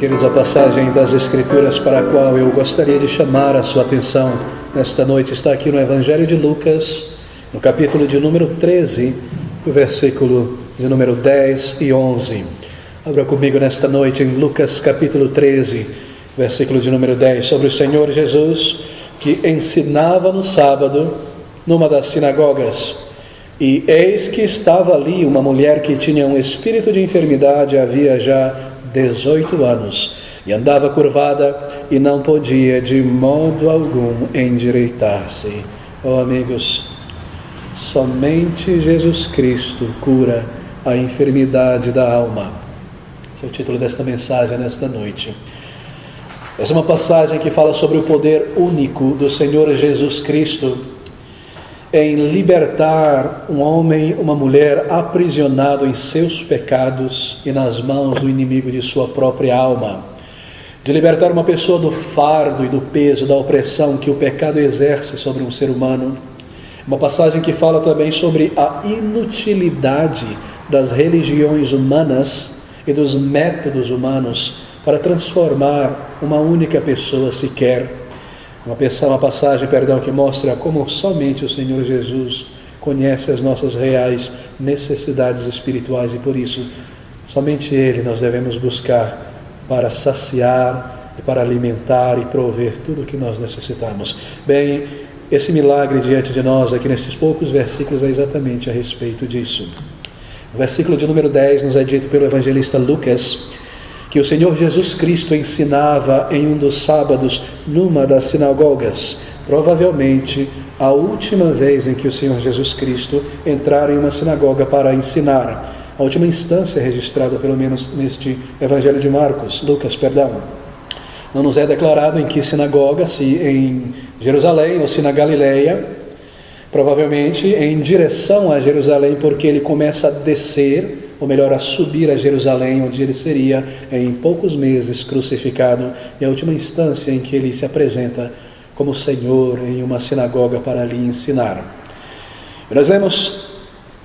Queridos, a passagem das Escrituras para a qual eu gostaria de chamar a sua atenção nesta noite está aqui no Evangelho de Lucas, no capítulo de número 13, o versículo de número 10 e 11. Abra comigo nesta noite em Lucas capítulo 13, versículo de número 10, sobre o Senhor Jesus que ensinava no sábado numa das sinagogas. E eis que estava ali uma mulher que tinha um espírito de enfermidade havia já 18 anos, e andava curvada e não podia de modo algum endireitar-se. Oh amigos, somente Jesus Cristo cura a enfermidade da alma. Esse é o título desta mensagem nesta noite. Essa é uma passagem que fala sobre o poder único do Senhor Jesus Cristo em libertar um homem, uma mulher aprisionado em seus pecados e nas mãos do inimigo de sua própria alma. De libertar uma pessoa do fardo e do peso, da opressão que o pecado exerce sobre um ser humano. Uma passagem que fala também sobre a inutilidade das religiões humanas e dos métodos humanos para transformar uma única pessoa sequer. Uma passagem que mostra como somente o Senhor Jesus conhece as nossas reais necessidades espirituais e por isso, somente Ele nós devemos buscar para saciar e para alimentar e prover tudo o que nós necessitamos. Bem, esse milagre diante de nós aqui nestes poucos versículos é exatamente a respeito disso. O versículo de número 10 nos é dito pelo evangelista Lucas que o Senhor Jesus Cristo ensinava em um dos sábados numa das sinagogas, provavelmente a última vez em que o Senhor Jesus Cristo entrara em uma sinagoga para ensinar, a última instância registrada pelo menos neste Evangelho de Lucas. Não nos é declarado em que sinagoga, se em Jerusalém ou se na Galileia, provavelmente em direção a Jerusalém, porque ele começa a descer, ou melhor, a subir a Jerusalém, onde ele seria, em poucos meses, crucificado, e a última instância em que ele se apresenta como Senhor em uma sinagoga para ali ensinar. E nós lemos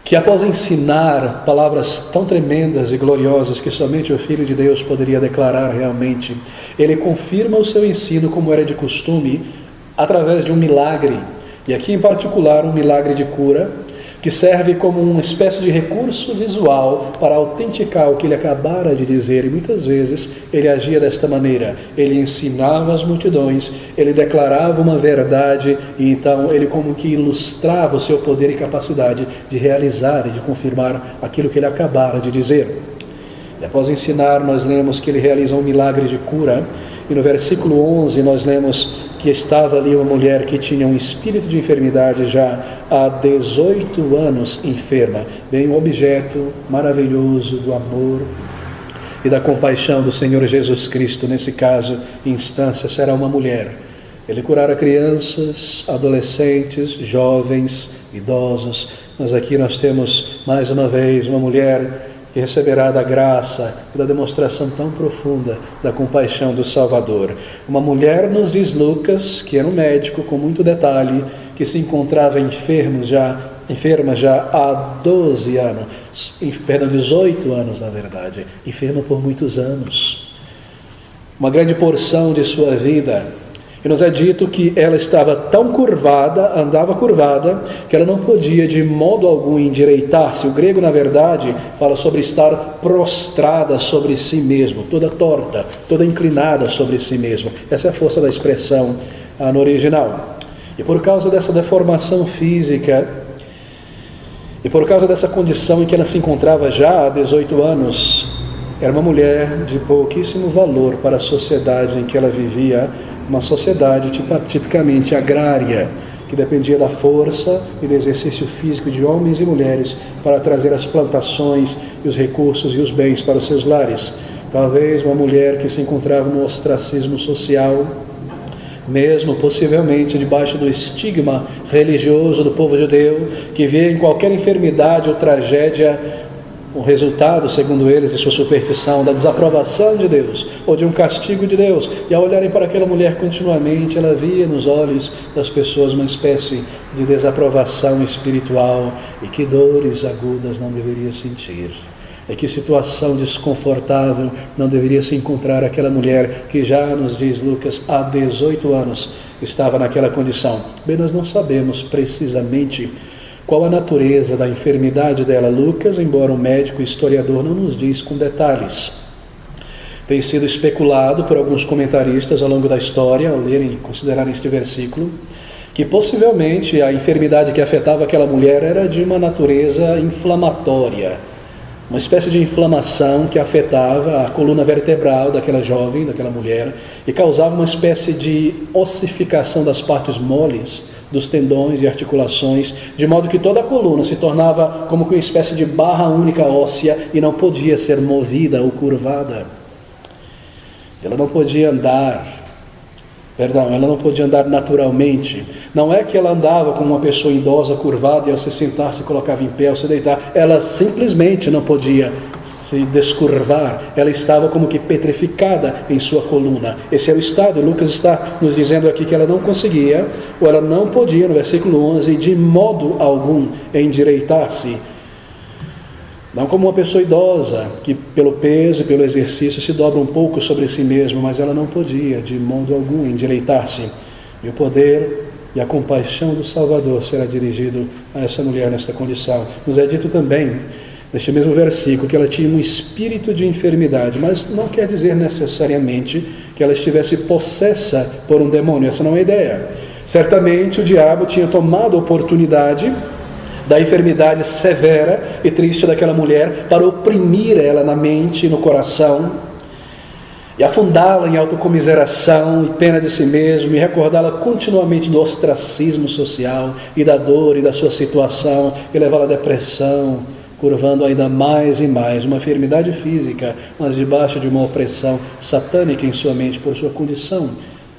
que após ensinar palavras tão tremendas e gloriosas que somente o Filho de Deus poderia declarar realmente, ele confirma o seu ensino como era de costume, através de um milagre, e aqui em particular um milagre de cura, que serve como uma espécie de recurso visual para autenticar o que ele acabara de dizer, e muitas vezes ele agia desta maneira. Ele ensinava as multidões, ele declarava uma verdade, e então ele como que ilustrava o seu poder e capacidade de realizar e de confirmar aquilo que ele acabara de dizer. E após ensinar, nós lemos que ele realiza um milagre de cura, e no versículo 11 nós lemos que estava ali uma mulher que tinha um espírito de enfermidade já há 18 anos enferma. Bem, um objeto maravilhoso do amor e da compaixão do Senhor Jesus Cristo, nesse caso, instância, será uma mulher. Ele curará crianças, adolescentes, jovens, idosos, mas aqui nós temos mais uma vez uma mulher que receberá da graça e da demonstração tão profunda da compaixão do Salvador. Uma mulher, nos diz Lucas, que era um médico com muito detalhe, que se encontrava enferma já há 18 anos na verdade, enferma por muitos anos. Uma grande porção de sua vida. E nos é dito que ela estava tão curvada, andava curvada, que ela não podia de modo algum endireitar-se. O grego, na verdade, fala sobre estar prostrada sobre si mesmo, toda torta, toda inclinada sobre si mesmo. Essa é a força da expressão no original. E por causa dessa deformação física, e por causa dessa condição em que ela se encontrava já há 18 anos, era uma mulher de pouquíssimo valor para a sociedade em que ela vivia, uma sociedade tipicamente agrária, que dependia da força e do exercício físico de homens e mulheres para trazer as plantações e os recursos e os bens para os seus lares. Talvez uma mulher que se encontrava no ostracismo social, mesmo possivelmente debaixo do estigma religioso do povo judeu, que vê em qualquer enfermidade ou tragédia o resultado, segundo eles, de sua superstição, da desaprovação de Deus, ou de um castigo de Deus. E ao olharem para aquela mulher continuamente, ela via nos olhos das pessoas uma espécie de desaprovação espiritual, e que dores agudas não deveria sentir. Em que situação desconfortável não deveria se encontrar aquela mulher que já, nos diz Lucas, há 18 anos estava naquela condição? Bem, nós não sabemos precisamente qual a natureza da enfermidade dela. Lucas, embora um médico historiador, não nos diz com detalhes. Tem sido especulado por alguns comentaristas ao longo da história, ao lerem e considerarem este versículo, que possivelmente a enfermidade que afetava aquela mulher era de uma natureza inflamatória, uma espécie de inflamação que afetava a coluna vertebral daquela jovem, daquela mulher, e causava uma espécie de ossificação das partes moles, dos tendões e articulações, de modo que toda a coluna se tornava como que uma espécie de barra única óssea e não podia ser movida ou curvada. Ela não podia andar naturalmente. Não é que ela andava como uma pessoa idosa, curvada, e ao se sentar se colocava em pé, ao se deitar. Ela simplesmente não podia se descurvar. Ela estava como que petrificada em sua coluna. Esse é o estado. Lucas está nos dizendo aqui que ela não conseguia, ou ela não podia, no versículo 11, de modo algum endireitar-se. Não como uma pessoa idosa, que pelo peso e pelo exercício se dobra um pouco sobre si mesma, mas ela não podia, de modo algum, endireitar-se. E o poder e a compaixão do Salvador será dirigido a essa mulher nesta condição. Nos é dito também, neste mesmo versículo, que ela tinha um espírito de enfermidade, mas não quer dizer necessariamente que ela estivesse possessa por um demônio. Essa não é a ideia. Certamente o diabo tinha tomado a oportunidade da enfermidade severa e triste daquela mulher para oprimir ela na mente e no coração e afundá-la em autocomiseração e pena de si mesmo e recordá-la continuamente do ostracismo social e da dor e da sua situação e levá-la à depressão, curvando ainda mais e mais uma enfermidade física, mas debaixo de uma opressão satânica em sua mente por sua condição,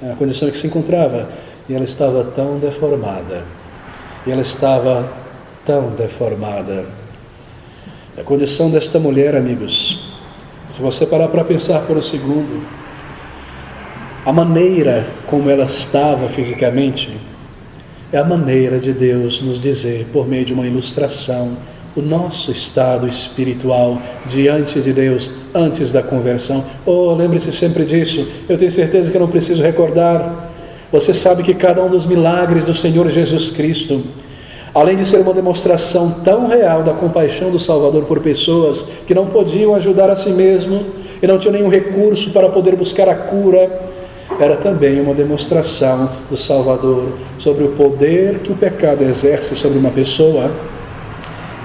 a condição em que se encontrava. E ela estava tão deformada, A condição desta mulher, amigos, se você parar para pensar por um segundo, a maneira como ela estava fisicamente, é a maneira de Deus nos dizer, por meio de uma ilustração, o nosso estado espiritual diante de Deus antes da conversão. Oh, lembre-se sempre disso. Eu tenho certeza que eu não preciso recordar. Você sabe que cada um dos milagres do Senhor Jesus Cristo, além de ser uma demonstração tão real da compaixão do Salvador por pessoas que não podiam ajudar a si mesmo e não tinham nenhum recurso para poder buscar a cura, era também uma demonstração do Salvador sobre o poder que o pecado exerce sobre uma pessoa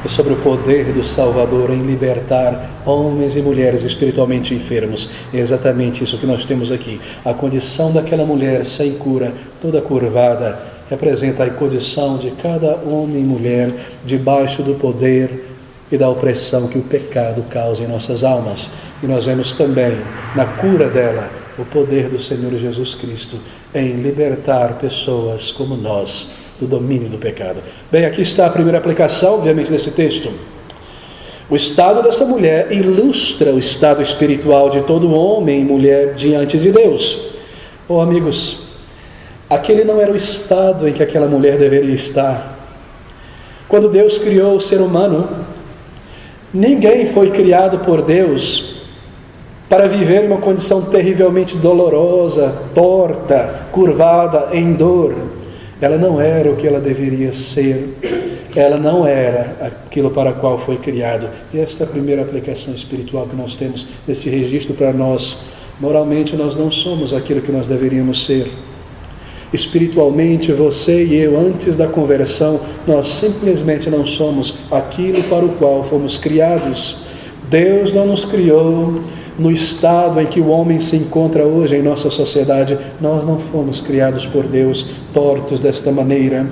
e sobre o poder do Salvador em libertar homens e mulheres espiritualmente enfermos. É exatamente isso que nós temos aqui. A condição daquela mulher sem cura, toda curvada, representa a condição de cada homem e mulher debaixo do poder e da opressão que o pecado causa em nossas almas. E nós vemos também na cura dela o poder do Senhor Jesus Cristo em libertar pessoas como nós do domínio do pecado. Bem, aqui está a primeira aplicação, obviamente, desse texto. O estado dessa mulher ilustra o estado espiritual de todo homem e mulher diante de Deus. Oh, amigos, aquele não era o estado em que aquela mulher deveria estar. Quando Deus criou o ser humano, ninguém foi criado por Deus para viver uma condição terrivelmente dolorosa, torta, curvada, em dor. Ela não era o que ela deveria ser. Ela não era aquilo para o qual foi criado. E esta é a primeira aplicação espiritual que nós temos neste registro para nós. Moralmente nós não somos aquilo que nós deveríamos ser. Espiritualmente, você e eu, antes da conversão, nós simplesmente não somos aquilo para o qual fomos criados. Deus não nos criou no estado em que o homem se encontra hoje em nossa sociedade. Nós não fomos criados por Deus tortos desta maneira.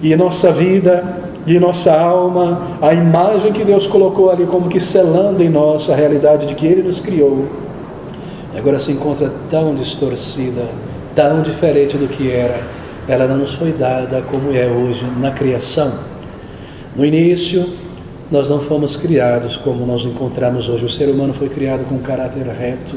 E nossa vida e nossa alma, a imagem que Deus colocou ali como que selando em nós a realidade de que Ele nos criou, agora se encontra tão distorcida, tão diferente do que era. Ela não nos foi dada como é hoje na criação. No início, nós não fomos criados como nós encontramos hoje. O ser humano foi criado com caráter reto,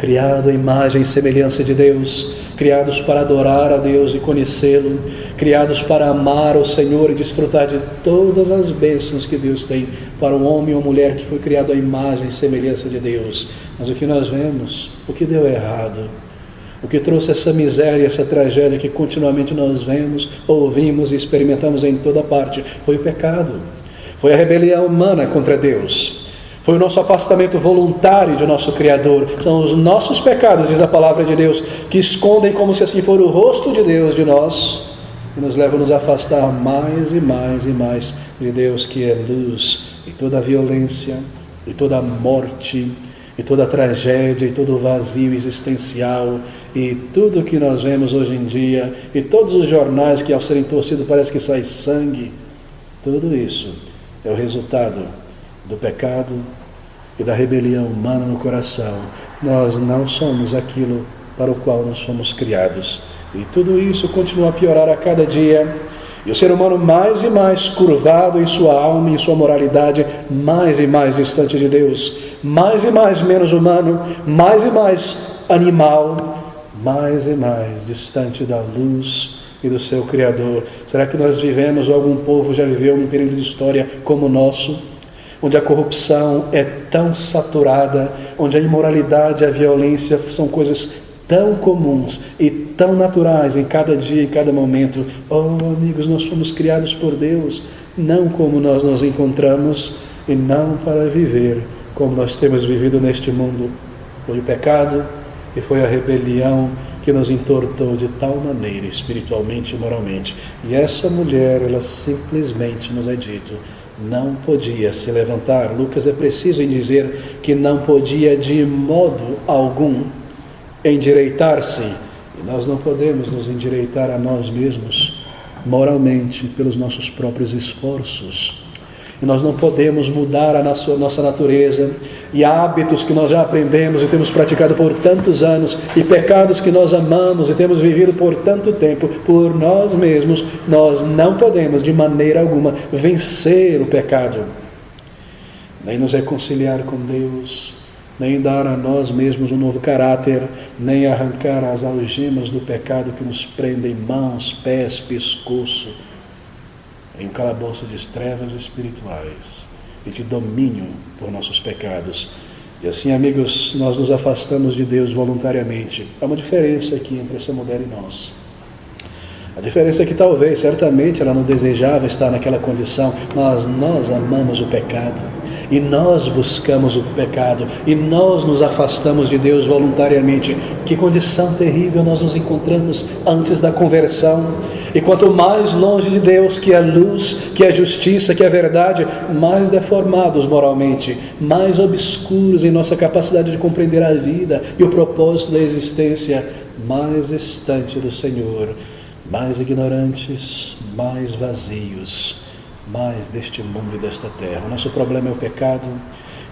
criado à imagem e semelhança de Deus, criados para adorar a Deus e conhecê-lo, criados para amar o Senhor e desfrutar de todas as bênçãos que Deus tem para o homem ou mulher que foi criado à imagem e semelhança de Deus. Mas o que nós vemos, o que deu errado, o que trouxe essa miséria, essa tragédia que continuamente nós vemos, ouvimos e experimentamos em toda parte, foi o pecado, foi a rebelião humana contra Deus. Foi o nosso afastamento voluntário do nosso Criador. São os nossos pecados, diz a palavra de Deus, que escondem como se assim for o rosto de Deus de nós e nos levam a nos afastar mais e mais e mais de Deus, que é luz. E toda a violência, e toda a morte, e toda a tragédia, e todo o vazio existencial, e tudo que nós vemos hoje em dia, e todos os jornais que ao serem torcidos parece que sai sangue, tudo isso é o resultado do pecado e da rebelião humana no coração. Nós não somos aquilo para o qual nós fomos criados. E tudo isso continua a piorar a cada dia. E o ser humano mais e mais curvado em sua alma, em sua moralidade, mais e mais distante de Deus, mais e mais menos humano, mais e mais animal, mais e mais distante da luz e do seu Criador. Será que nós vivemos, ou algum povo já viveu num período de história como o nosso, onde a corrupção é tão saturada, onde a imoralidade e a violência são coisas tão comuns e tão naturais em cada dia, em cada momento? Oh, amigos, nós fomos criados por Deus, não como nós nos encontramos, e não para viver como nós temos vivido neste mundo. Foi o pecado e foi a rebelião que nos entortou de tal maneira, espiritualmente e moralmente. E essa mulher, ela simplesmente nos é dito, não podia se levantar. Lucas é preciso em dizer que não podia de modo algum endireitar-se. E nós não podemos nos endireitar a nós mesmos moralmente pelos nossos próprios esforços. E nós não podemos mudar a nossa natureza e hábitos que nós já aprendemos e temos praticado por tantos anos, e pecados que nós amamos e temos vivido por tanto tempo por nós mesmos. Nós não podemos de maneira alguma vencer o pecado, nem nos reconciliar com Deus, nem dar a nós mesmos um novo caráter, nem arrancar as algemas do pecado que nos prendem mãos, pés, pescoço, em um calabouço de trevas espirituais e de domínio por nossos pecados. E assim, amigos, nós nos afastamos de Deus voluntariamente. Há uma diferença aqui entre essa mulher e nós. A diferença é que talvez, certamente, ela não desejava estar naquela condição, mas nós amamos o pecado, e nós buscamos o pecado, e nós nos afastamos de Deus voluntariamente. Que condição terrível nós nos encontramos antes da conversão. E quanto mais longe de Deus, que é luz, que é justiça, que é verdade, mais deformados moralmente, mais obscuros em nossa capacidade de compreender a vida e o propósito da existência, mais distante do Senhor, mais ignorantes, mais vazios, mais deste mundo e desta terra. O nosso problema é o pecado,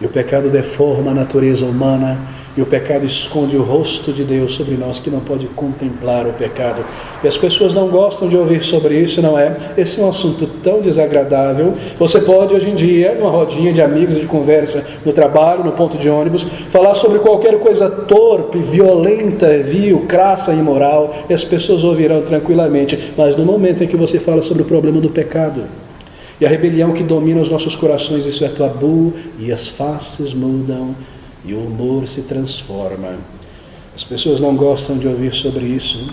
e o pecado deforma a natureza humana, e o pecado esconde o rosto de Deus sobre nós, que não pode contemplar o pecado. E as pessoas não gostam de ouvir sobre isso, não é? Esse é um assunto tão desagradável. Você pode hoje em dia, numa rodinha de amigos, de conversa, no trabalho, no ponto de ônibus, falar sobre qualquer coisa torpe, violenta, vil, crassa e imoral, e as pessoas ouvirão tranquilamente. Mas no momento em que você fala sobre o problema do pecado e a rebelião que domina os nossos corações, isso é tabu, e as faces mudam, e o humor se transforma. As pessoas não gostam de ouvir sobre isso,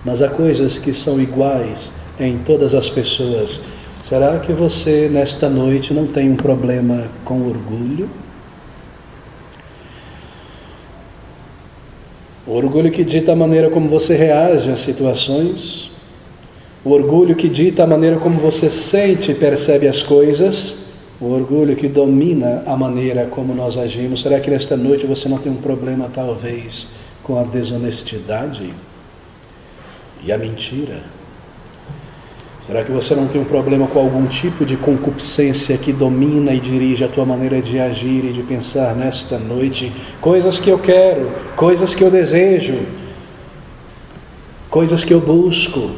mas há coisas que são iguais em todas as pessoas. Será que você, nesta noite, não tem um problema com orgulho? O orgulho que dita a maneira como você reage às situações, o orgulho que dita a maneira como você sente e percebe as coisas, o orgulho que domina a maneira como nós agimos. Será que nesta noite você não tem um problema, talvez, com a desonestidade e a mentira? Será que você não tem um problema com algum tipo de concupiscência que domina e dirige a tua maneira de agir e de pensar nesta noite? Coisas que eu quero, coisas que eu desejo, coisas que eu busco.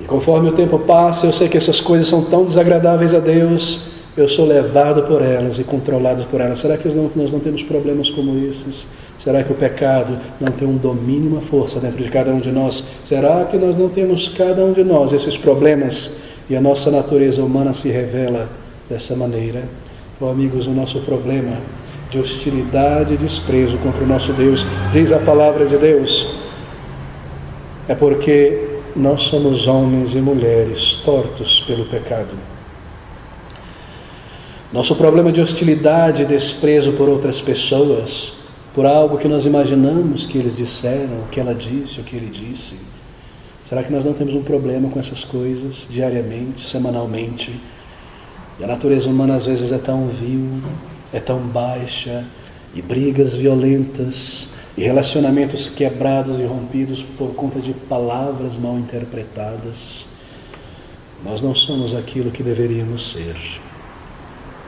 E conforme o tempo passa, eu sei que essas coisas são tão desagradáveis a Deus, eu sou levado por elas e controlado por elas. Será que nós não temos problemas como esses? Será que o pecado não tem um domínio, uma força dentro de cada um de nós? Será que nós não temos, cada um de nós, esses problemas e a nossa natureza humana se revela dessa maneira? Oh, amigos, o nosso problema de hostilidade e desprezo contra o nosso Deus, diz a palavra de Deus, é porque nós somos homens e mulheres tortos pelo pecado. Nosso problema de hostilidade e desprezo por outras pessoas, por algo que nós imaginamos que eles disseram, o que ela disse, o que ele disse. Será que nós não temos um problema com essas coisas diariamente, semanalmente? E a natureza humana às vezes é tão vil, é tão baixa, e brigas violentas, e relacionamentos quebrados e rompidos por conta de palavras mal interpretadas. Nós não somos aquilo que deveríamos ser.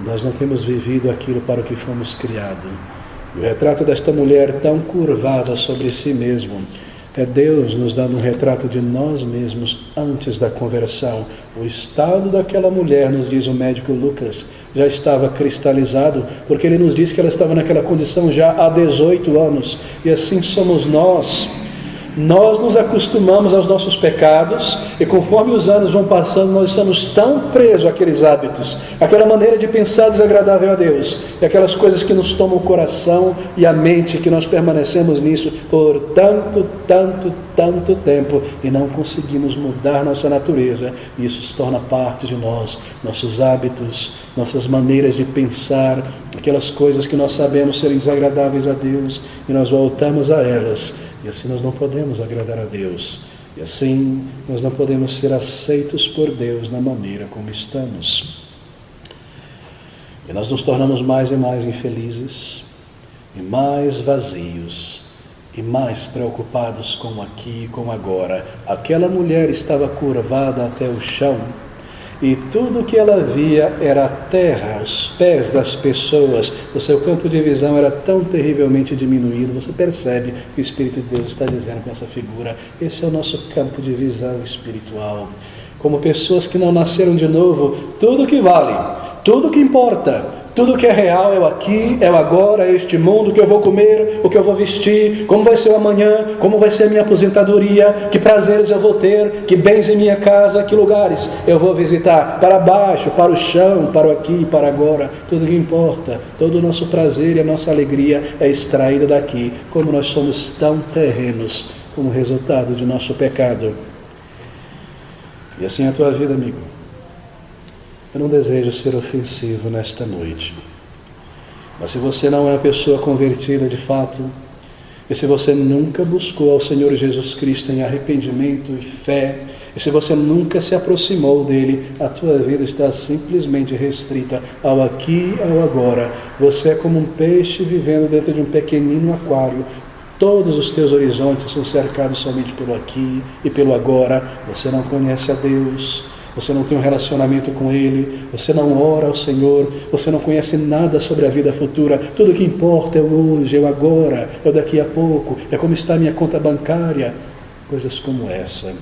Nós não temos vivido aquilo para o que fomos criados. E o retrato desta mulher tão curvada sobre si mesmo é Deus nos dando um retrato de nós mesmos antes da conversão. O estado daquela mulher, nos diz o médico Lucas, já estava cristalizado, porque ele nos diz que ela estava naquela condição já há 18 anos. E assim somos nós. Nós nos acostumamos aos nossos pecados e conforme os anos vão passando, nós estamos tão presos àqueles hábitos, àquela maneira de pensar desagradável a Deus, e aquelas coisas que nos tomam o coração e a mente, que nós permanecemos nisso por tanto tempo e não conseguimos mudar nossa natureza. E isso se torna parte de nós, nossos hábitos, nossas maneiras de pensar, aquelas coisas que nós sabemos serem desagradáveis a Deus e nós voltamos a elas. E assim nós não podemos agradar a Deus. E assim nós não podemos ser aceitos por Deus na maneira como estamos. E nós nos tornamos mais e mais infelizes, e mais vazios, e mais preocupados com o aqui e com o agora. Aquela mulher estava curvada até o chão, e tudo que ela via era a terra, os pés das pessoas. O seu campo de visão era tão terrivelmente diminuído. Você percebe que o Espírito de Deus está dizendo com essa figura: esse é o nosso campo de visão espiritual. Como pessoas que não nasceram de novo, tudo que vale, tudo que importa, tudo que é real é o aqui, é o agora, é este mundo, o que eu vou comer, o que eu vou vestir, como vai ser o amanhã, como vai ser a minha aposentadoria, que prazeres eu vou ter, que bens em minha casa, que lugares eu vou visitar, para baixo, para o chão, para o aqui, para agora, tudo que importa, todo o nosso prazer e a nossa alegria é extraída daqui, como nós somos tão terrenos, como resultado de nosso pecado. E assim é a tua vida, amigo. Eu não desejo ser ofensivo nesta noite, mas se você não é uma pessoa convertida de fato, e se você nunca buscou ao Senhor Jesus Cristo em arrependimento e fé, e se você nunca se aproximou dele, a tua vida está simplesmente restrita ao aqui e ao agora. Você é como um peixe vivendo dentro de um pequenino aquário. Todos os teus horizontes são cercados somente pelo aqui e pelo agora. Você não conhece a Deus, você não tem um relacionamento com Ele, você não ora ao Senhor, você não conhece nada sobre a vida futura. Tudo que importa é o hoje, é o agora, é o daqui a pouco, é como está a minha conta bancária. Coisas como essa,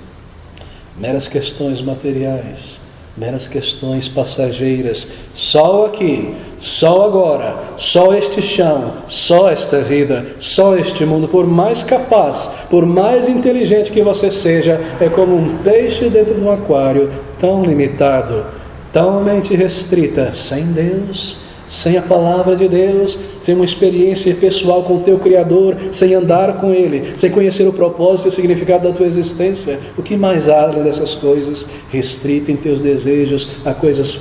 meras questões materiais, meras questões passageiras. Só aqui, só agora, só este chão, só esta vida, só este mundo. Por mais capaz, por mais inteligente que você seja, é como um peixe dentro de um aquário, tão limitado, tão mente restrita, sem Deus, sem a palavra de Deus, sem uma experiência pessoal com o teu Criador, sem andar com Ele, sem conhecer o propósito e o significado da tua existência. O que mais há além dessas coisas? Restrito em teus desejos a coisas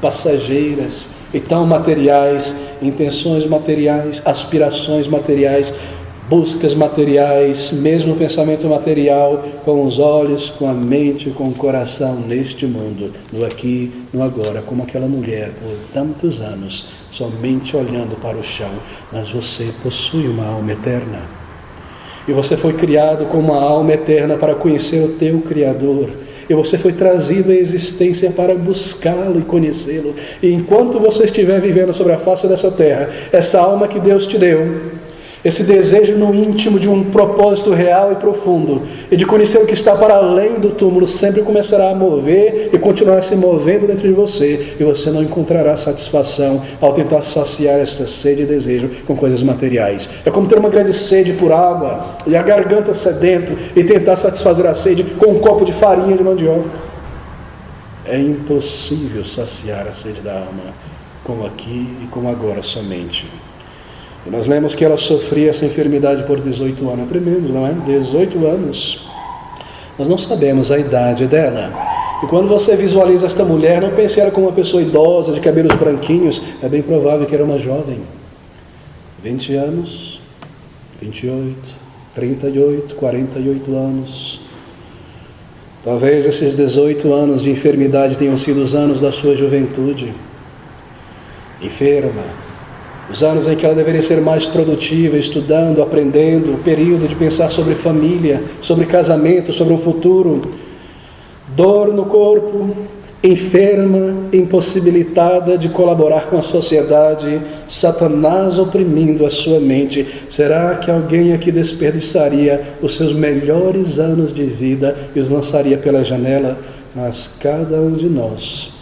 passageiras e tão materiais, intenções materiais, aspirações materiais, buscas materiais, mesmo pensamento material, com os olhos, com a mente, com o coração neste mundo, no aqui, no agora, como aquela mulher por tantos anos, somente olhando para o chão. Mas você possui uma alma eterna, e você foi criado com uma alma eterna para conhecer o teu Criador, e você foi trazido à existência para buscá-lo e conhecê-lo. E enquanto você estiver vivendo sobre a face dessa terra, essa alma que Deus te deu, esse desejo no íntimo de um propósito real e profundo, e de conhecer o que está para além do túmulo, sempre começará a mover e continuar se movendo dentro de você, e você não encontrará satisfação ao tentar saciar essa sede e desejo com coisas materiais. É como ter uma grande sede por água, e a garganta sedento, e tentar satisfazer a sede com um copo de farinha de mandioca. É impossível saciar a sede da alma, como aqui e como agora somente. E nós lemos que ela sofria essa enfermidade por 18 anos. É tremendo, não é? 18 anos. Nós não sabemos a idade dela. E quando você visualiza esta mulher, não pense ela como uma pessoa idosa, de cabelos branquinhos. É bem provável que era uma jovem. 20 anos, 28, 38, 48 anos. Talvez esses 18 anos de enfermidade tenham sido os anos da sua juventude. Enferma. Os anos em que ela deveria ser mais produtiva, estudando, aprendendo, o período de pensar sobre família, sobre casamento, sobre um futuro. Dor no corpo, enferma, impossibilitada de colaborar com a sociedade, Satanás oprimindo a sua mente. Será que alguém aqui desperdiçaria os seus melhores anos de vida e os lançaria pela janela? Mas cada um de nós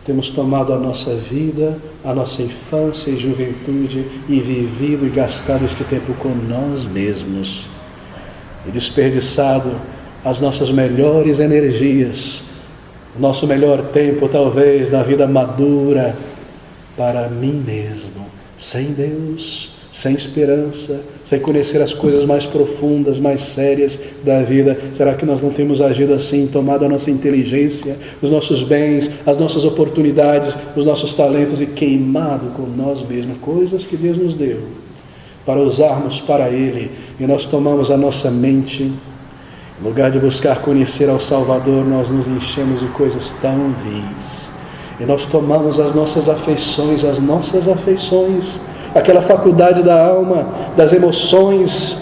temos tomado a nossa vida, a nossa infância e juventude e vivido e gastado este tempo com nós mesmos e desperdiçado as nossas melhores energias, o nosso melhor tempo talvez da vida madura para mim mesmo, sem Deus, sem esperança, sem conhecer as coisas mais profundas, mais sérias da vida. Será que nós não temos agido assim, tomado a nossa inteligência, os nossos bens, as nossas oportunidades, os nossos talentos e queimado com nós mesmos coisas que Deus nos deu para usarmos para Ele, e nós tomamos a nossa mente, em lugar de buscar conhecer ao Salvador, nós nos enchemos de coisas tão vis, e nós tomamos as nossas afeições, aquela faculdade da alma, das emoções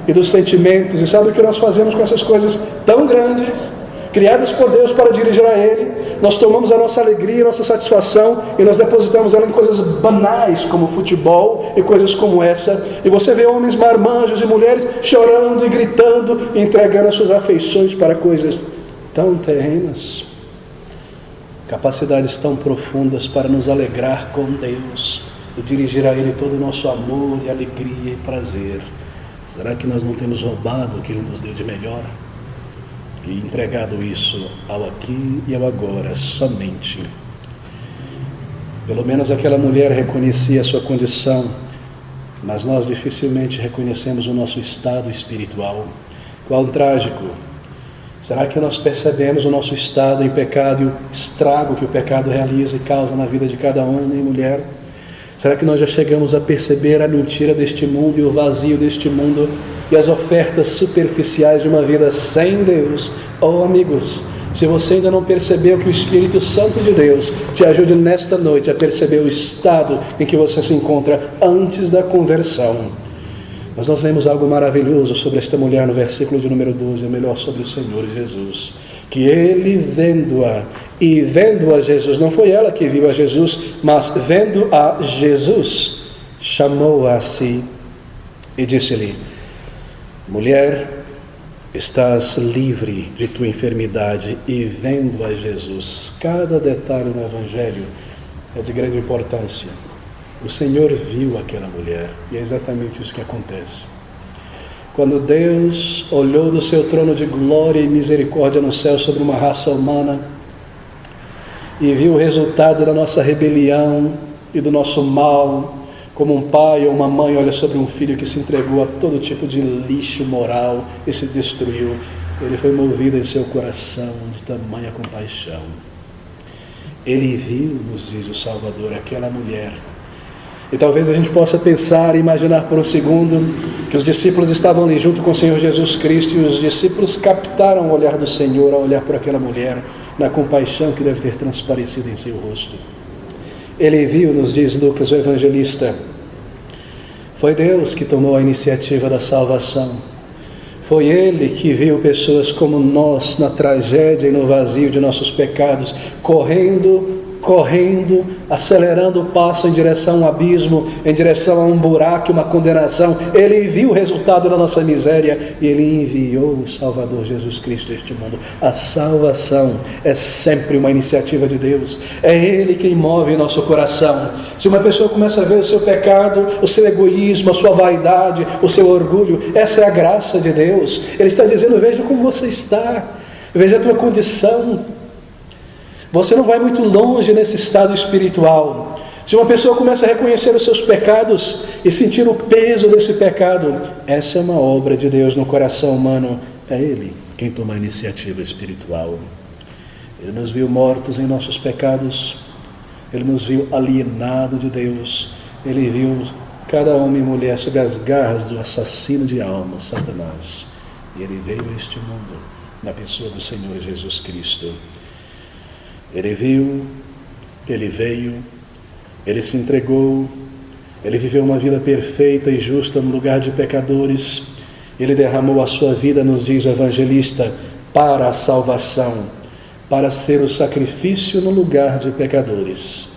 e dos sentimentos. E sabe o que nós fazemos com essas coisas tão grandes, criadas por Deus para dirigir a Ele? Nós tomamos a nossa alegria, a nossa satisfação e nós depositamos ela em coisas banais como futebol e coisas como essa. E você vê homens marmanjos e mulheres chorando e gritando e entregando as suas afeições para coisas tão terrenas, capacidades tão profundas para nos alegrar com Deus e dirigir a Ele todo o nosso amor e alegria e prazer. Será que nós não temos roubado o que Ele nos deu de melhor e entregado isso ao aqui e ao agora somente? Pelo menos aquela mulher reconhecia a sua condição, mas nós dificilmente reconhecemos o nosso estado espiritual. Qual trágico! Será que nós percebemos o nosso estado em pecado e o estrago que o pecado realiza e causa na vida de cada homem e mulher? Será que nós já chegamos a perceber a mentira deste mundo e o vazio deste mundo e as ofertas superficiais de uma vida sem Deus? Oh, amigos, se você ainda não percebeu, que o Espírito Santo de Deus te ajude nesta noite a perceber o estado em que você se encontra antes da conversão. Mas nós lemos algo maravilhoso sobre esta mulher no versículo de número 12, ou melhor, sobre o Senhor Jesus. Que ele vendo-a, e vendo a Jesus, não foi ela que viu a Jesus, mas vendo a Jesus, chamou-a a si e disse-lhe: mulher, estás livre de tua enfermidade. E vendo a Jesus, cada detalhe no Evangelho é de grande importância. O Senhor viu aquela mulher, e é exatamente isso que acontece. Quando Deus olhou do seu trono de glória e misericórdia no céu sobre uma raça humana e viu o resultado da nossa rebelião e do nosso mal, como um pai ou uma mãe olha sobre um filho que se entregou a todo tipo de lixo moral e se destruiu, ele foi movido em seu coração de tamanha compaixão. Ele viu, nos diz o Salvador, aquela mulher. E talvez a gente possa pensar e imaginar por um segundo que os discípulos estavam ali junto com o Senhor Jesus Cristo, e os discípulos captaram o olhar do Senhor ao olhar por aquela mulher, na compaixão que deve ter transparecido em seu rosto. Ele viu, nos diz Lucas, o evangelista, foi Deus que tomou a iniciativa da salvação. Foi Ele que viu pessoas como nós na tragédia e no vazio de nossos pecados, correndo correndo, acelerando o passo em direção a um abismo, em direção a um buraco, uma condenação. Ele viu o resultado da nossa miséria e Ele enviou o Salvador Jesus Cristo a este mundo. A salvação é sempre uma iniciativa de Deus. É Ele quem move nosso coração. Se uma pessoa começa a ver o seu pecado, o seu egoísmo, a sua vaidade, o seu orgulho, essa é a graça de Deus. Ele está dizendo: veja como você está, veja a tua condição. Você não vai muito longe nesse estado espiritual. Se uma pessoa começa a reconhecer os seus pecados e sentir o peso desse pecado, essa é uma obra de Deus no coração humano. É Ele quem toma a iniciativa espiritual. Ele nos viu mortos em nossos pecados. Ele nos viu alienado de Deus. Ele viu cada homem e mulher sob as garras do assassino de almas, Satanás. E Ele veio a este mundo na pessoa do Senhor Jesus Cristo. Ele viu, Ele veio, Ele se entregou, Ele viveu uma vida perfeita e justa no lugar de pecadores. Ele derramou a sua vida, nos diz o evangelista, para a salvação, para ser o sacrifício no lugar de pecadores,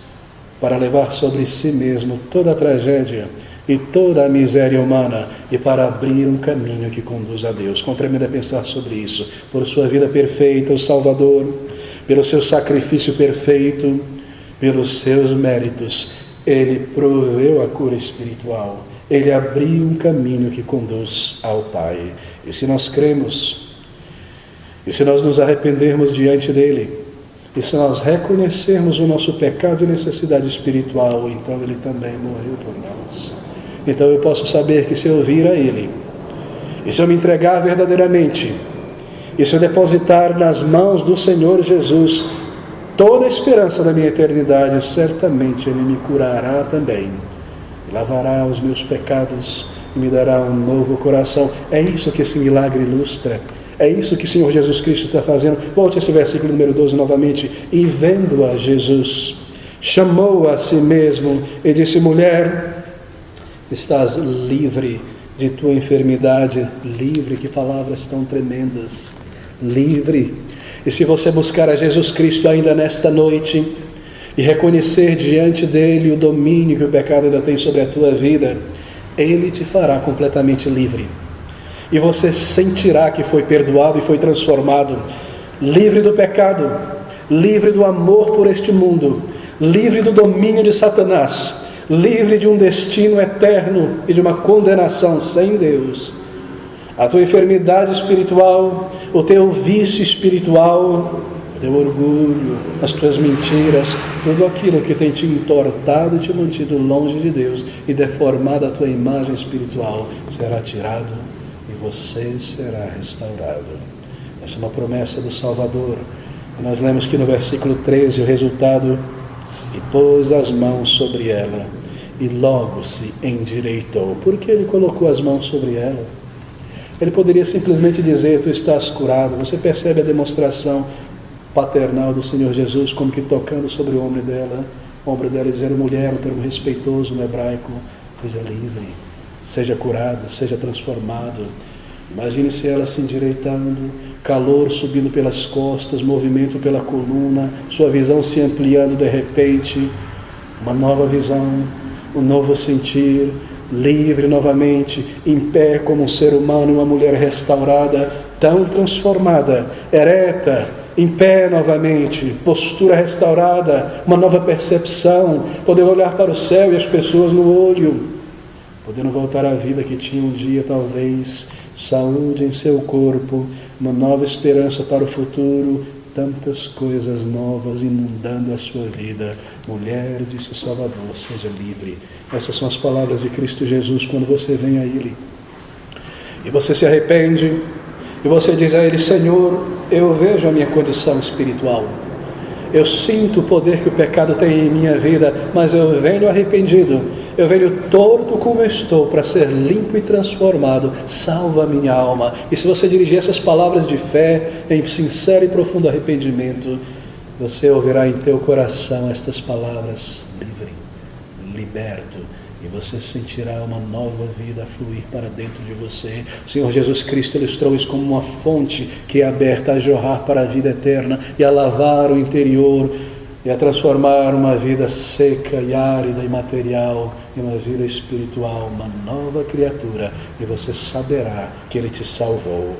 para levar sobre si mesmo toda a tragédia e toda a miséria humana e para abrir um caminho que conduz a Deus. Quão tremendo é pensar sobre isso. Por sua vida perfeita, o Salvador, pelo seu sacrifício perfeito, pelos seus méritos, Ele proveu a cura espiritual. Ele abriu um caminho que conduz ao Pai. E se nós cremos, e se nós nos arrependermos diante dEle, e se nós reconhecermos o nosso pecado e necessidade espiritual, então Ele também morreu por nós. Então eu posso saber que se eu vir a Ele, e se eu me entregar verdadeiramente, e se eu depositar nas mãos do Senhor Jesus toda a esperança da minha eternidade, certamente Ele me curará também, lavará os meus pecados e me dará um novo coração. É isso que esse milagre ilustra. É isso que o Senhor Jesus Cristo está fazendo. Volte a esse versículo número 12 novamente. E vendo-a Jesus, chamou a si mesmo e disse: mulher, estás livre de tua enfermidade. Livre, que palavras tão tremendas. Livre. E se você buscar a Jesus Cristo ainda nesta noite e reconhecer diante dele o domínio que o pecado ainda tem sobre a tua vida, Ele te fará completamente livre. E você sentirá que foi perdoado e foi transformado, livre do pecado, livre do amor por este mundo, livre do domínio de Satanás, livre de um destino eterno e de uma condenação sem Deus. A tua enfermidade espiritual, o teu vício espiritual, o teu orgulho, as tuas mentiras, tudo aquilo que tem te entortado e te mantido longe de Deus e deformado a tua imagem espiritual, será tirado e você será restaurado. Essa é uma promessa do Salvador. E nós lemos que no versículo 13 o resultado: e pôs as mãos sobre ela e logo se endireitou. Por que Ele colocou as mãos sobre ela? Ele poderia simplesmente dizer: tu estás curado. Você percebe a demonstração paternal do Senhor Jesus, como que tocando sobre o ombro dela, dizendo: mulher, um termo respeitoso no hebraico, seja livre, seja curado, seja transformado. Imagine se ela se endireitando, calor subindo pelas costas, movimento pela coluna, sua visão se ampliando de repente, uma nova visão, um novo sentir, livre novamente, em pé como um ser humano, uma mulher restaurada, tão transformada, ereta, em pé novamente, postura restaurada, uma nova percepção, poder olhar para o céu e as pessoas no olho, podendo voltar à vida que tinha um dia, talvez, saúde em seu corpo, uma nova esperança para o futuro, tantas coisas novas inundando a sua vida. Mulher, disse o Salvador, seja livre. Essas são as palavras de Cristo Jesus quando você vem a Ele. E você se arrepende, e você diz a Ele: Senhor, eu vejo a minha condição espiritual. Eu sinto o poder que o pecado tem em minha vida, mas eu venho arrependido. Eu venho torto como eu estou para ser limpo e transformado. Salva a minha alma. E se você dirigir essas palavras de fé em sincero e profundo arrependimento, você ouvirá em teu coração estas palavras: livre, liberto. E você sentirá uma nova vida fluir para dentro de você. O Senhor Jesus Cristo ilustrou isso como uma fonte que é aberta a jorrar para a vida eterna e a lavar o interior e a transformar uma vida seca e árida e material em uma vida espiritual, uma nova criatura, e você saberá que Ele te salvou.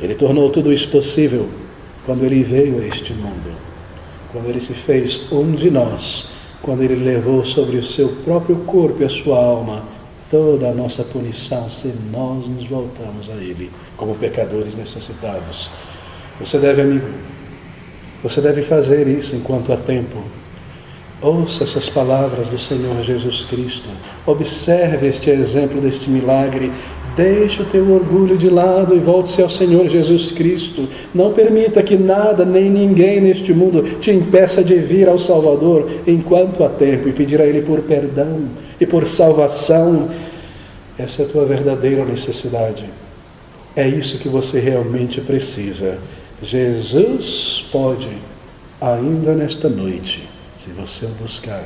Ele tornou tudo isso possível quando Ele veio a este mundo, quando Ele se fez um de nós, quando Ele levou sobre o seu próprio corpo e a sua alma toda a nossa punição, se nós nos voltamos a Ele como pecadores necessitados. Você deve, amigo, você deve fazer isso enquanto há tempo. Ouça essas palavras do Senhor Jesus Cristo. Observe este exemplo deste milagre. Deixe o teu orgulho de lado e volte-se ao Senhor Jesus Cristo. Não permita que nada nem ninguém neste mundo te impeça de vir ao Salvador enquanto há tempo e pedir a Ele por perdão e por salvação. Essa é a tua verdadeira necessidade. É isso que você realmente precisa. Jesus pode, ainda nesta noite, se você o buscar,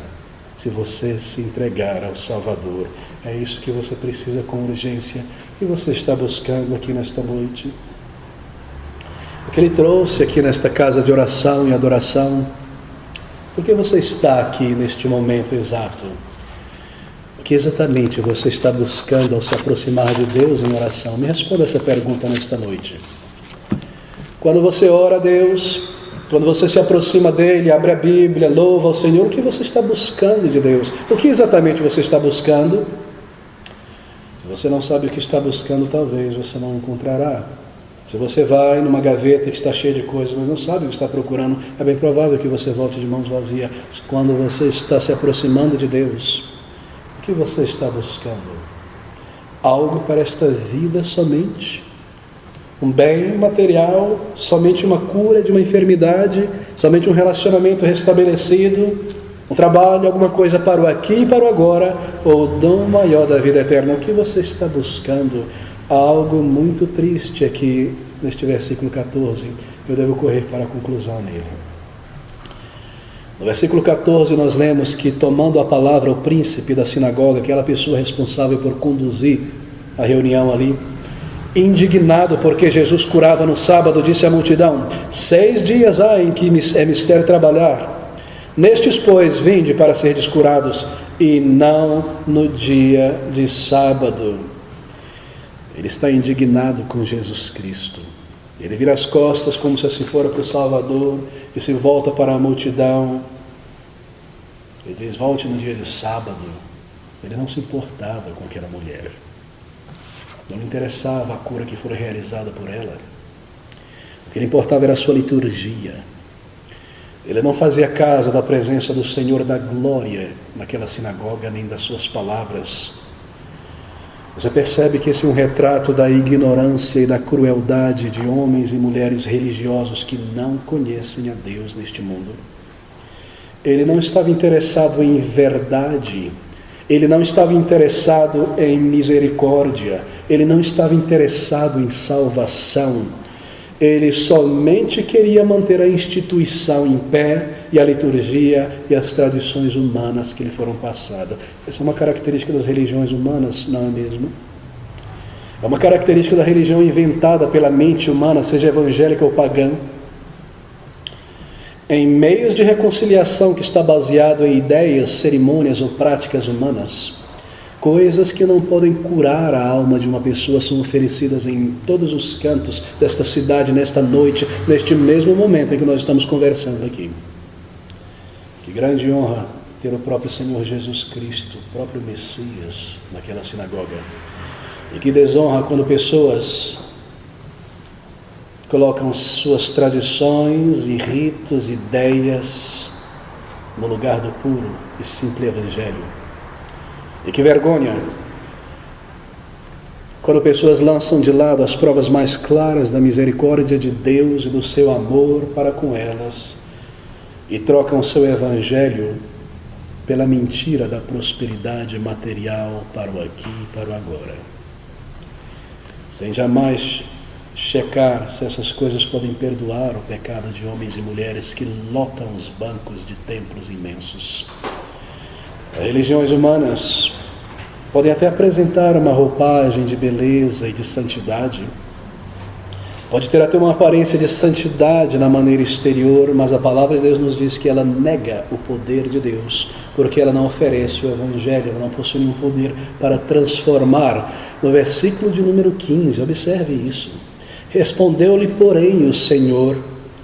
se você se entregar ao Salvador. É isso que você precisa com urgência. O que você está buscando aqui nesta noite? O que Ele trouxe aqui nesta casa de oração e adoração? Por que você está aqui neste momento exato? O que exatamente você está buscando ao se aproximar de Deus em oração? Me responda essa pergunta nesta noite. Quando você ora a Deus, quando você se aproxima dEle, abre a Bíblia, louva ao Senhor, o que você está buscando de Deus? O que exatamente você está buscando? Se você não sabe o que está buscando, talvez você não encontrará. Se você vai numa gaveta que está cheia de coisas, mas não sabe o que está procurando, é bem provável que você volte de mãos vazias. Quando você está se aproximando de Deus, o que você está buscando? Algo para esta vida somente? Um bem material, somente uma cura de uma enfermidade, somente um relacionamento restabelecido, um trabalho, alguma coisa para o aqui e para o agora, ou o dom maior da vida eterna? O que você está buscando? Algo muito triste aqui neste versículo 14. Eu devo correr para a conclusão nele. No versículo 14 nós lemos que, tomando a palavra o príncipe da sinagoga, aquela pessoa responsável por conduzir a reunião ali, indignado porque Jesus curava no sábado, disse à multidão: 6 dias há em que é mister trabalhar. Nestes, pois, vinde para serdes curados, e não no dia de sábado. Ele está indignado com Jesus Cristo. Ele vira as costas como se assim fora para o Salvador e se volta para a multidão. Ele diz: volte no dia de sábado. Ele não se importava com aquela mulher. Não lhe interessava a cura que fora realizada por ela. O que lhe importava era a sua liturgia. Ele não fazia caso da presença do Senhor da glória naquela sinagoga, nem das suas palavras. Você percebe que esse é um retrato da ignorância e da crueldade de homens e mulheres religiosos que não conhecem a Deus neste mundo. Ele não estava interessado em verdade. Ele não estava interessado em misericórdia. Ele não estava interessado em salvação. Ele somente queria manter a instituição em pé e a liturgia e as tradições humanas que lhe foram passadas. Essa é uma característica das religiões humanas, não é mesmo? É uma característica da religião inventada pela mente humana, seja evangélica ou pagã. Em meios de reconciliação que está baseado em ideias, cerimônias ou práticas humanas, coisas que não podem curar a alma de uma pessoa são oferecidas em todos os cantos desta cidade, nesta noite, neste mesmo momento em que nós estamos conversando aqui. Que grande honra ter o próprio Senhor Jesus Cristo, o próprio Messias, naquela sinagoga. E que desonra quando pessoas colocam suas tradições e ritos, ideias, no lugar do puro e simples Evangelho. E que vergonha quando pessoas lançam de lado as provas mais claras da misericórdia de Deus e do seu amor para com elas e trocam o seu Evangelho pela mentira da prosperidade material para o aqui e para o agora, sem jamais checar se essas coisas podem perdoar o pecado de homens e mulheres que lotam os bancos de templos imensos. As religiões humanas podem até apresentar uma roupagem de beleza e de santidade, Pode ter até uma aparência de santidade na maneira exterior, mas a palavra de Deus nos diz que ela nega o poder de Deus, porque ela não oferece o Evangelho, ela não possui nenhum poder para transformar. No versículo de número 15, observe isso. Respondeu-lhe, porém, o Senhor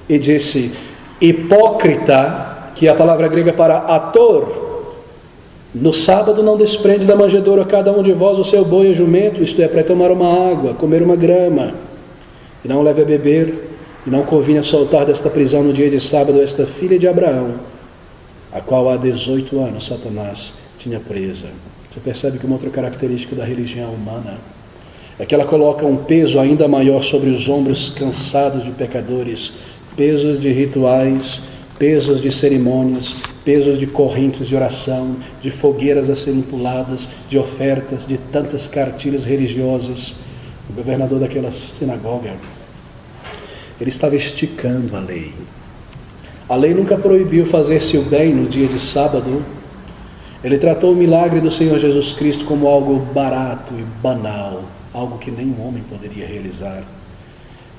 e disse: hipócrita, que é a palavra grega para ator, no sábado não desprende da manjedoura cada um de vós o seu boi e jumento, isto é, para tomar uma água, comer uma grama, e não leve a beber, e não convinha soltar desta prisão no dia de sábado esta filha de Abraão, a qual há 18 anos Satanás tinha presa. Você percebe que uma outra característica da religião humana é que ela coloca um peso ainda maior sobre os ombros cansados de pecadores, pesos de rituais, pesos de cerimônias, pesos de correntes de oração, de fogueiras a serem puladas, de ofertas, de tantas cartilhas religiosas. O governador daquela sinagoga, ele estava esticando a lei. A lei nunca proibiu fazer-se o bem no dia de sábado. Ele tratou o milagre do Senhor Jesus Cristo como algo barato e banal, algo que nenhum homem poderia realizar.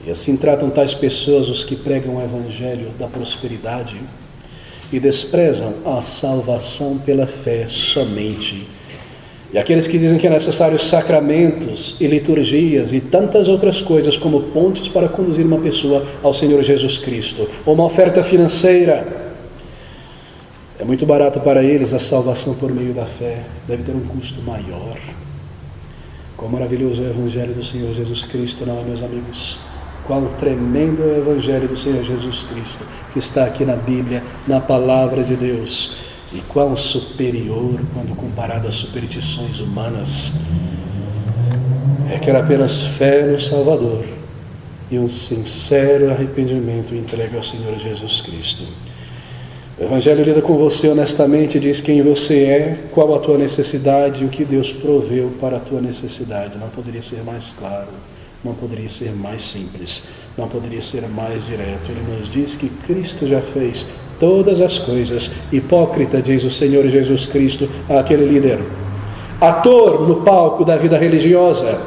E assim tratam tais pessoas os que pregam o evangelho da prosperidade e desprezam a salvação pela fé somente. E aqueles que dizem que é necessário sacramentos e liturgias e tantas outras coisas como pontes para conduzir uma pessoa ao Senhor Jesus Cristo, ou uma oferta financeira. É muito barato para eles a salvação por meio da fé, deve ter um custo maior. Quão maravilhoso é o Evangelho do Senhor Jesus Cristo, não é, meus amigos? Quão tremendo é o Evangelho do Senhor Jesus Cristo, que está aqui na Bíblia, na Palavra de Deus. E quão superior quando comparado às superstições humanas. Requer apenas fé no Salvador e um sincero arrependimento entregue ao Senhor Jesus Cristo. O Evangelho lida com você honestamente, diz quem você é, qual a tua necessidade e o que Deus proveu para a tua necessidade. Não poderia ser mais claro, não poderia ser mais simples, não poderia ser mais direto. Ele nos diz que Cristo já fez todas as coisas. Hipócrita, diz o Senhor Jesus Cristo àquele líder, ator no palco da vida religiosa,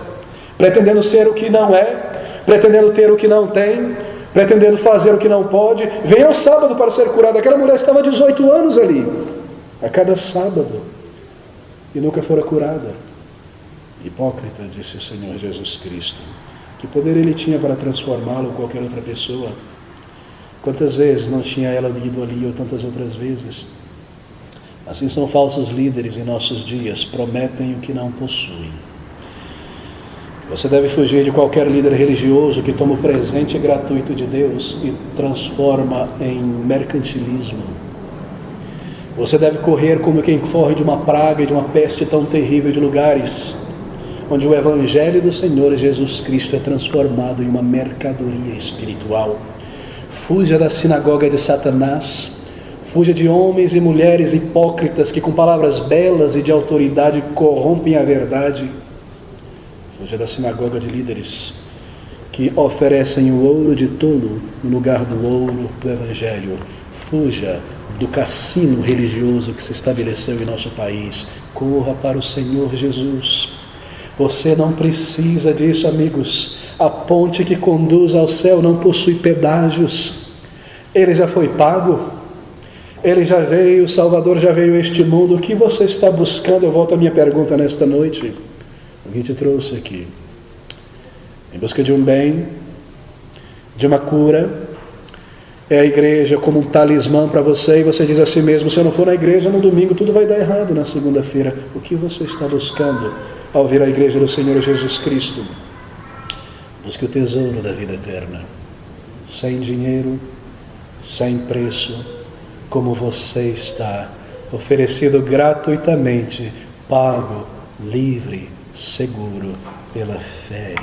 pretendendo ser o que não é, pretendendo ter o que não tem, pretendendo fazer o que não pode. Vem ao sábado para ser curada. Aquela mulher estava há 18 anos ali, a cada sábado, e nunca fora curada. Hipócrita, disse o Senhor Jesus Cristo. Que poder ele tinha para transformá-lo ou qualquer outra pessoa? Quantas vezes não tinha ela ido ali, ou tantas outras vezes? Assim são falsos líderes em nossos dias, prometem o que não possuem. Você deve fugir de qualquer líder religioso que toma o presente gratuito de Deus e transforma em mercantilismo. Você deve correr como quem corre de uma praga e de uma peste tão terrível, de lugares onde o Evangelho do Senhor Jesus Cristo é transformado em uma mercadoria espiritual. Fuja da sinagoga de Satanás, fuja de homens e mulheres hipócritas que com palavras belas e de autoridade corrompem a verdade. Fuja da sinagoga de líderes que oferecem o ouro de tolo no lugar do ouro do Evangelho. Fuja do cassino religioso que se estabeleceu em nosso país. Corra para o Senhor Jesus. Você não precisa disso, amigos. A ponte que conduz ao céu não possui pedágios. Ele já foi pago. Ele já veio, o Salvador já veio a este mundo. O que você está buscando? Eu volto à minha pergunta nesta noite. O que te trouxe aqui? Em busca de um bem, de uma cura. É a igreja como um talismã para você, e você diz a si mesmo: se eu não for na igreja no domingo, tudo vai dar errado na segunda-feira. O que você está buscando ao vir à igreja do Senhor Jesus Cristo? Busque o tesouro da vida eterna, sem dinheiro, sem preço, como você está, oferecido gratuitamente, pago, livre, seguro, pela fé.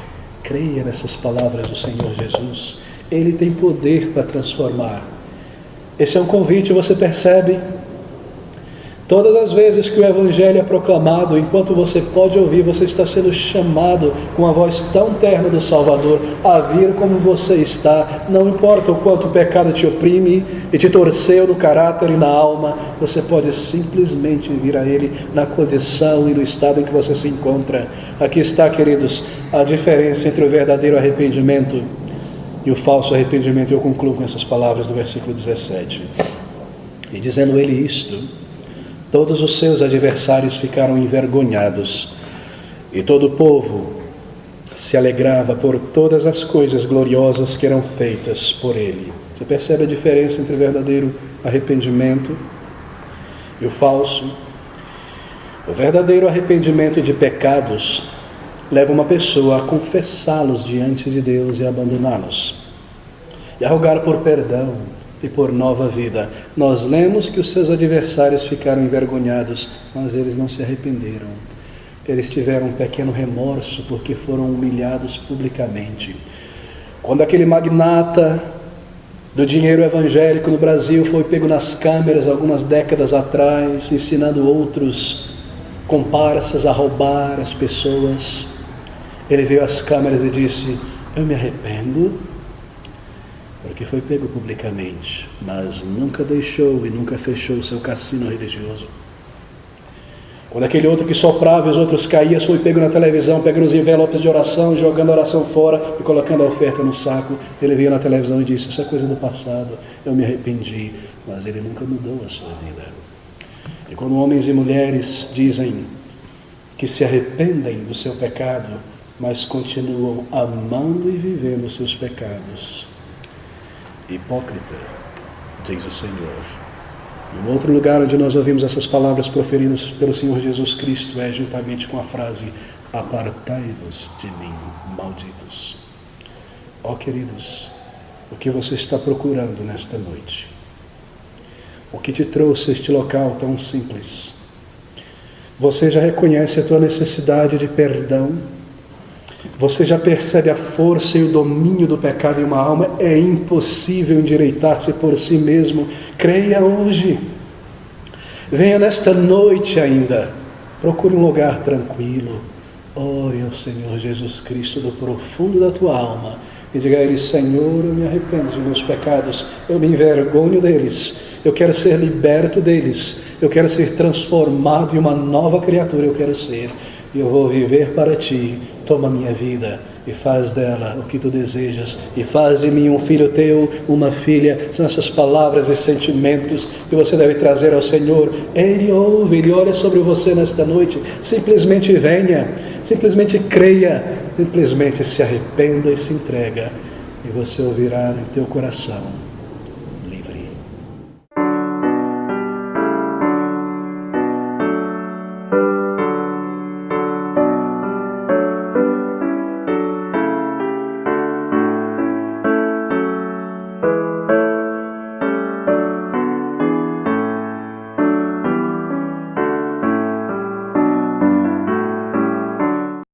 Creia nessas palavras do Senhor Jesus. Ele tem poder para transformar. Esse é um convite, você percebe? Todas as vezes que o Evangelho é proclamado, enquanto você pode ouvir, você está sendo chamado com a voz tão terna do Salvador a vir como você está. Não importa o quanto o pecado te oprime e te torceu no caráter e na alma, você pode simplesmente vir a Ele na condição e no estado em que você se encontra. Aqui está, queridos, a diferença entre o verdadeiro arrependimento E o falso arrependimento, eu concluo com essas palavras do versículo 17. E dizendo ele isto, todos os seus adversários ficaram envergonhados, e todo o povo se alegrava por todas as coisas gloriosas que eram feitas por ele. Você percebe a diferença entre o verdadeiro arrependimento e o falso? O verdadeiro arrependimento de pecados leva uma pessoa a confessá-los diante de Deus e abandoná-los, e a rogar por perdão e por nova vida. Nós lemos que os seus adversários ficaram envergonhados, mas eles não se arrependeram. Eles tiveram um pequeno remorso porque foram humilhados publicamente. Quando aquele magnata do dinheiro evangélico no Brasil foi pego nas câmeras algumas décadas atrás, ensinando outros comparsas a roubar as pessoas, ele veio às câmeras e disse: eu me arrependo, porque foi pego publicamente, mas nunca deixou e nunca fechou o seu cassino religioso. Quando aquele outro que soprava e os outros caíam foi pego na televisão, pegando os envelopes de oração, jogando a oração fora e colocando a oferta no saco, ele veio na televisão e disse: isso é coisa do passado, eu me arrependi, mas ele nunca mudou a sua vida. E quando homens e mulheres dizem que se arrependem do seu pecado, mas continuam amando e vivendo os seus pecados, hipócrita, diz o Senhor. E um outro lugar onde nós ouvimos essas palavras proferidas pelo Senhor Jesus Cristo é juntamente com a frase: apartai-vos de mim, malditos. Ó queridos, o que você está procurando nesta noite? O que te trouxe a este local tão simples? Você já reconhece a tua necessidade de perdão? Você já percebe a força e o domínio do pecado em uma alma? É impossível endireitar-se por si mesmo. Creia hoje. Venha nesta noite ainda. Procure um lugar tranquilo. Ore ao Senhor Jesus Cristo do profundo da tua alma e diga a Ele: Senhor, eu me arrependo de meus pecados. Eu me envergonho deles. Eu quero ser liberto deles. Eu quero ser transformado em uma nova criatura. Eu quero ser. E eu vou viver para Ti. Toma minha vida e faz dela o que Tu desejas. E faz de mim um filho Teu, uma filha. São essas palavras e sentimentos que você deve trazer ao Senhor. Ele ouve, Ele olha sobre você nesta noite. Simplesmente venha, simplesmente creia, simplesmente se arrependa e se entrega. E você ouvirá em teu coração: